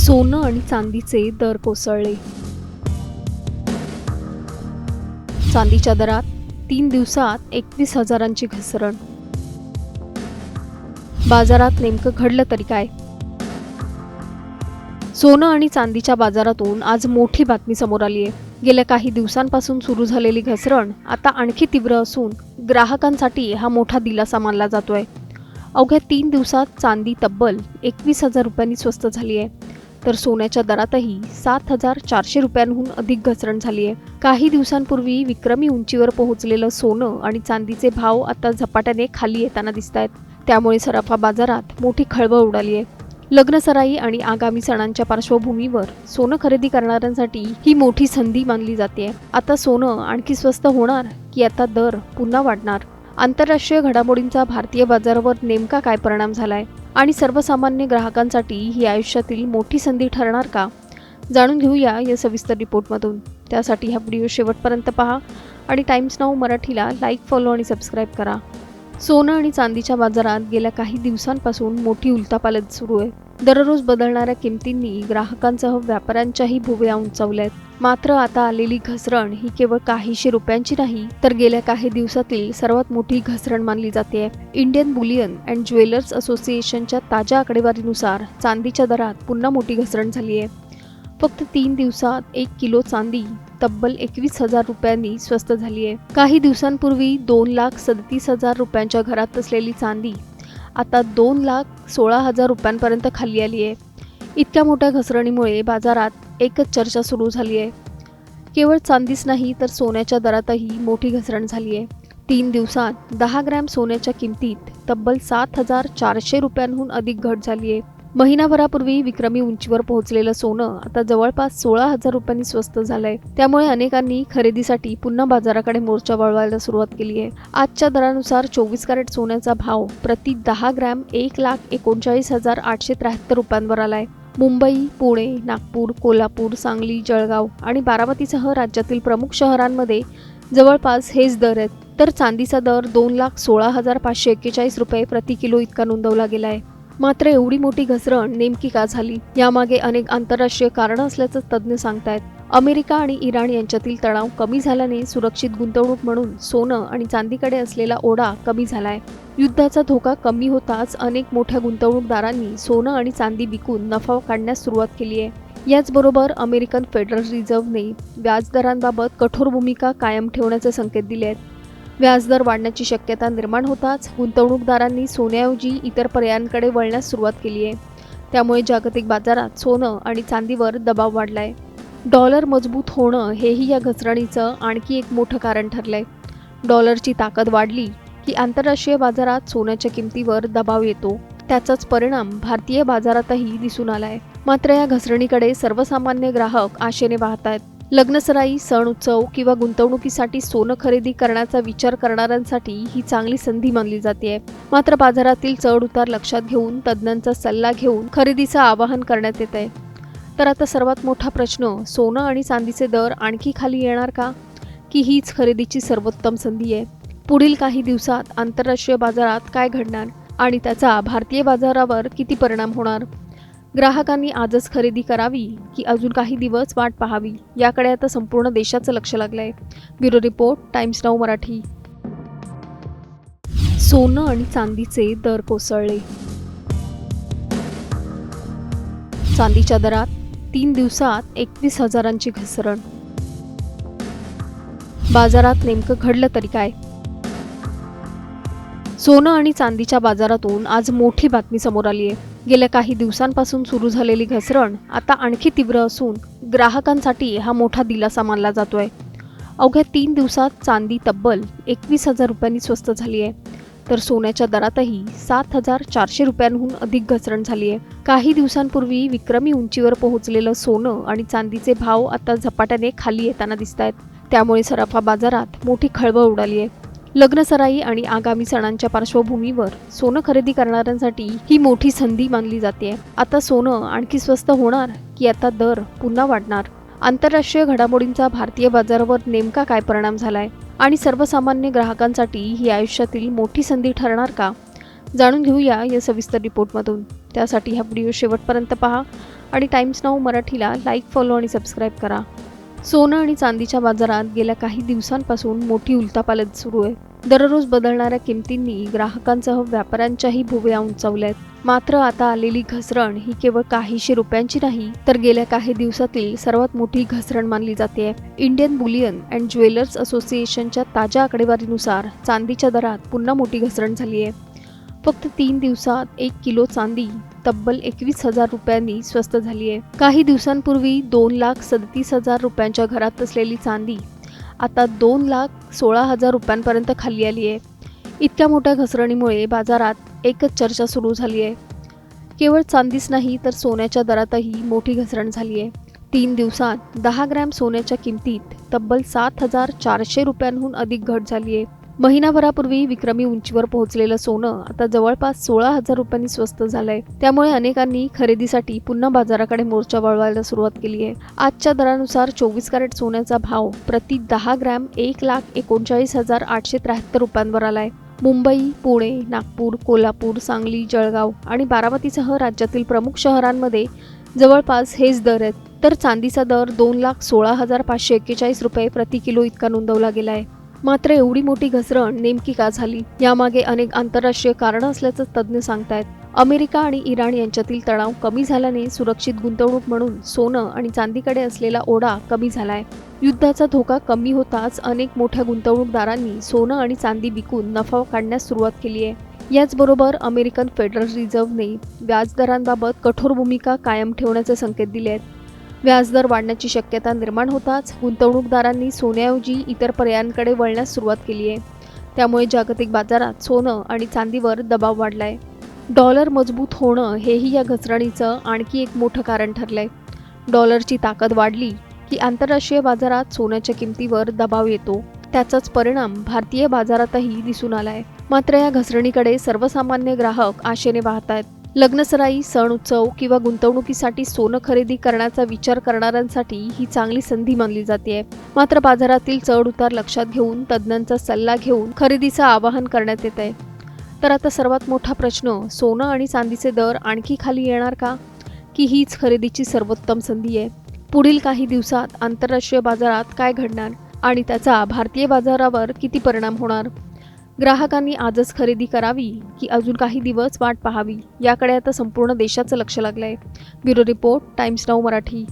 सोनं आणि चांदीचे दर कोसळले. चांदीच्या दरात 3 दिवसात 21,000ची घसरण. बाजारात नेमकं घडलं तरी काय? सोनं आणि चांदीच्या बाजारातून आज मोठी बातमी समोर आली आहे. गेल्या काही दिवसांपासून सुरू झालेली घसरण आता आणखी तीव्र असून ग्राहकांसाठी हा मोठा दिलासा मानला जातोय. अवघ्या 3 दिवसात चांदी तब्बल 21,000 रुपयांनी स्वस्त झाली आहे, तर सोन्याच्या दरातही 7,400 रुपयांहून अधिक घसरण झाली आहे. काही दिवसांपूर्वी विक्रमी उंचीवर पोहोचलेलं सोनं आणि चांदीचे भाव आता झपाट्याने खाली येताना दिसत आहेत. त्यामुळे सराफा बाजारात मोठी खळबळ उडाली आहे. लग्नसराई आणि आगामी सणांच्या पार्श्वभूमीवर सोनं खरेदी करणाऱ्यांसाठी ही मोठी संधी मानली जाते. आता सोनं आणखी स्वस्त होणार की आता दर पुन्हा वाढणार? आंतरराष्ट्रीय घडामोडींचा भारतीय बाजारावर नेमका काय परिणाम झालाय आणि सर्वसामान्य ग्राहकांसाठी ही आयुष्यातील मोठी संधी ठरणार का? जाणून घेऊया या सविस्तर रिपोर्टमधून. त्यासाठी हा व्हिडिओ शेवटपर्यंत पहा आणि टाइम्स नाऊ मराठीला लाईक, फॉलो आणि सबस्क्राईब करा. सोनं आणि चांदीच्या बाजारात गेल्या काही दिवसांपासून मोठी उलथापालथ सुरू आहे. दररोज बदलणाऱ्या किमतींनी ग्राहकांसह व्यापाऱ्यांच्याही भुवया उंचावल्यात. मात्र आता आलेली घसरण ही केवळ काहीशे रुपयांची नाही, तर गेल्या काही दिवसातील सर्वात मोठी घसरण मानली जाते. इंडियन बुलियन अँड ज्वेलर्स असोसिएशनच्या ताज्या आकडेवारीनुसार चांदीच्या दरात पुन्हा मोठी घसरण झाली आहे. फक्त 3 दिवसात 1 किलो चांदी तब्बल 21,000 रुपयांनी स्वस्त झाली आहे. काही दिवसांपूर्वी 2,37,000 रुपयांच्या घरात असलेली चांदी आता 2,16,000 रुपयांपर्यंत खाली आली आहे. इतक्या मोठ्या घसरणीमुळे बाजारात एकच चर्चा सुरू झाली आहे. केवळ चांदीच नाही तर सोन्याच्या दरातही मोठी घसरण झाली आहे. 3 दिवसात 10 ग्रॅम सोन्याच्या किमतीत तब्बल 7,400 रुपयांहून अधिक घट झाली आहे. महिनाभरापूर्वी विक्रमी उंचीवर पोहोचलेलं सोनं आता जवळपास 16,000 रुपयांनी स्वस्त झालंय. त्यामुळे अनेकांनी खरेदीसाठी पुन्हा बाजाराकडे मोर्चा वळवायला सुरुवात केली आहे. आजच्या दरानुसार 24 कॅरेट सोन्याचा भाव प्रति 10 ग्रॅम 1,39,873 रुपयांवर आलाय. मुंबई, पुणे, नागपूर, कोल्हापूर, सांगली, जळगाव आणि बारामतीसह राज्यातील प्रमुख शहरांमध्ये जवळपास हेच दर आहेत. तर चांदीचा दर 2,16,541 रुपये प्रति किलो इतका नोंदवला गेलाय. मात्र एवढी मोठी घसरण नेमकी का झाली? यामागे अनेक आंतरराष्ट्रीय कारणं असल्याचं तज्ज्ञ सांगतायत. अमेरिका आणि इराण यांच्यातील तणाव कमी झाल्याने सुरक्षित गुंतवणूक म्हणून सोनं आणि चांदीकडे असलेला ओढा कमी झालाय. युद्धाचा धोका कमी होताच अनेक मोठ्या गुंतवणूकदारांनी सोनं आणि चांदी विकून नफा काढण्यास सुरुवात केली आहे. याचबरोबर अमेरिकन फेडरल रिझर्व्हने व्याजदरांबाबत कठोर भूमिका कायम ठेवण्याचे संकेत दिले आहेत. व्याजदर वाढण्याची शक्यता निर्माण होताच गुंतवणूकदारांनी सोन्याऐवजी इतर पर्यायांकडे वळण्यास सुरुवात केली आहे. त्यामुळे जागतिक बाजारात सोनं आणि चांदीवर दबाव वाढलाय. डॉलर मजबूत होणं हेही या घसरणीचं आणखी एक मोठं कारण ठरलंय. डॉलरची ताकद वाढली की आंतरराष्ट्रीय बाजारात सोन्याच्या किमतीवर दबाव येतो. त्याचाच परिणाम भारतीय बाजारातही दिसून आलाय. मात्र या घसरणीकडे सर्वसामान्य ग्राहक आशेने पाहतायत. लग्नसराई, सण उत्सव किंवा गुंतवणुकीसाठी सोनं खरेदी करण्याचा विचार करणाऱ्यांसाठी ही चांगली संधी मानली जाते. मात्र बाजारातील चढ उतार लक्षात घेऊन तज्ज्ञांचा सल्ला घेऊन खरेदीचं आवाहन करण्यात येत आहे. तर आता सर्वात मोठा प्रश्न, सोनं आणि चांदीचे दर आणखी खाली येणार का, की हीच खरेदीची सर्वोत्तम संधी आहे? पुढील काही दिवसात आंतरराष्ट्रीय बाजारात काय घडणार आणि त्याचा भारतीय बाजारावर किती परिणाम होणार? ग्राहकांनी आजच खरेदी करावी की अजून काही दिवस वाट पाहावी, याकडे आता संपूर्ण देशाचं लक्ष लागलंय. Bureau report, times now Marathi. सोनं आणि चांदीचे दर कोसळले. चांदीच्या दरात 3 दिवसात 21,000ची घसरण. बाजारात नेमकं घडलं तरी काय? सोनं आणि चांदीच्या बाजारातून आज मोठी बातमी समोर आली आहे. गेल्या काही दिवसांपासून सुरू झालेली घसरण आता आणखी तीव्र असून ग्राहकांसाठी हा मोठा दिलासा मानला जातोय. अवघ्या 3 दिवसात चांदी तब्बल 21,000 रुपयांनी स्वस्त झाली आहे, तर सोन्याच्या दरातही 7,400 रुपयांहून अधिक घसरण झाली आहे. काही दिवसांपूर्वी विक्रमी उंचीवर पोहोचलेलं सोनं आणि चांदीचे भाव आता झपाट्याने खाली येताना दिसत आहेत. त्यामुळे सराफा बाजारात मोठी खळबळ उडाली आहे. लग्नसराई आणि आगामी सणांच्या पार्श्वभूमीवर सोनं खरेदी करणाऱ्यांसाठी ही मोठी संधी मानली जाते. आता सोनं आणखी स्वस्त होणार की आता दर पुन्हा वाढणार? आंतरराष्ट्रीय घडामोडींचा भारतीय बाजारावर नेमका काय परिणाम झालाय आणि सर्वसामान्य ग्राहकांसाठी ही आयुष्यातील मोठी संधी ठरणार का? जाणून घेऊया या सविस्तर रिपोर्टमधून. त्यासाठी हा व्हिडिओ शेवटपर्यंत पहा आणि टाइम्स नाऊ मराठीला लाईक, फॉलो आणि सबस्क्राईब करा. सोनं आणि चांदीच्या बाजारात गेल्या काही दिवसांपासून मोठी उलथापालथ सुरू आहे. दररोज बदलणाऱ्या किमतींनी ग्राहकांसह व्यापाऱ्यांच्याही भुवया उंचावल्यात. मात्र आता आलेली घसरण ही केवळ काहीशे रुपयांची नाही, तर गेल्या काही दिवसातील सर्वात मोठी घसरण मानली जाते. इंडियन बुलियन अँड ज्वेलर्स असोसिएशनच्या ताज्या आकडेवारीनुसार चांदीच्या दरात पुन्हा मोठी घसरण झाली आहे. फक्त 3 दिवसात 1 किलो चांदी तब्बल 21,000 रुपयांनी स्वस्त झाली आहे. काही दिवसांपूर्वी 2,37,000 रुपयांच्या घरात असलेली चांदी आता 2,16,000 रुपयांपर्यंत खाली आली आहे. इतक्या मोठ्या घसरणीमुळे बाजारात एकच चर्चा सुरू झाली आहे. केवळ चांदीच नाही तर सोन्याच्या दरातही मोठी घसरण झाली आहे. 3 दिवसात 10 ग्रॅम सोन्याच्या किमतीत तब्बल 7,400 रुपयांहून अधिक घट झाली आहे. महिनाभरापूर्वी विक्रमी उंचीवर पोहोचलेलं सोनं आता जवळपास 16,000 रुपयांनी स्वस्त झालंय. त्यामुळे अनेकांनी खरेदीसाठी पुन्हा बाजाराकडे मोर्चा वळवायला सुरुवात केली आहे. आजच्या दरानुसार 24 कॅरेट सोन्याचा भाव प्रति 10 ग्रॅम 1,39,873 रुपयांवर आलाय. मुंबई, पुणे, नागपूर, कोल्हापूर, सांगली, जळगाव आणि बारामतीसह राज्यातील प्रमुख शहरांमध्ये जवळपास हेच दर आहेत. तर चांदीचा दर 2,16,541 रुपये प्रति किलो इतका नोंदवला गेलाय. मात्र एवढी मोठी घसरण नेमकी का झाली? यामागे अनेक आंतरराष्ट्रीय कारणं असल्याचं तज्ज्ञ सांगतायत. अमेरिका आणि इराण यांच्यातील तणाव कमी झाल्याने सुरक्षित गुंतवणूक म्हणून सोनं आणि चांदीकडे असलेला ओढा कमी झालाय. युद्धाचा धोका कमी होताच अनेक मोठ्या गुंतवणूकदारांनी सोनं आणि चांदी विकून नफा काढण्यास सुरुवात केली आहे. याचबरोबर अमेरिकन फेडरल रिझर्व्हने व्याजदरांबाबत कठोर भूमिका कायम ठेवण्याचे संकेत दिले आहेत. व्याजदर वाढण्याची शक्यता निर्माण होताच गुंतवणूकदारांनी सोन्याऐवजी इतर पर्यायांकडे वळण्यास सुरुवात केली आहे. त्यामुळे जागतिक बाजारात सोनं आणि चांदीवर दबाव वाढलाय. डॉलर मजबूत होणं हेही या घसरणीचं आणखी एक मोठं कारण ठरलंय. डॉलरची ताकद वाढली की आंतरराष्ट्रीय बाजारात सोन्याच्या किमतीवर दबाव येतो. त्याचाच परिणाम भारतीय बाजारातही दिसून आलाय. मात्र या घसरणीकडे सर्वसामान्य ग्राहक आशेने पाहतायत. लग्नसराई, सण उत्सव किंवा गुंतवणुकीसाठी सोनं खरेदी करण्याचा विचार करणाऱ्यांसाठी ही चांगली संधी मानली जाते. मात्र बाजारातील चढ उतार लक्षात घेऊन तज्ज्ञांचा सल्ला घेऊन खरेदीचं आवाहन करण्यात येत आहे. तर आता सर्वात मोठा प्रश्न, सोनं आणि चांदीचे दर आणखी खाली येणार का, की हीच खरेदीची सर्वोत्तम संधी आहे? पुढील काही दिवसात आंतरराष्ट्रीय बाजारात काय घडणार आणि त्याचा भारतीय बाजारावर किती परिणाम होणार? ग्राहकांनी आजच खरेदी करावी की अजून काही दिवस वाट पाहावी, याकडे आता संपूर्ण देशाचं लक्ष लागलंय. Bureau report, times now Marathi.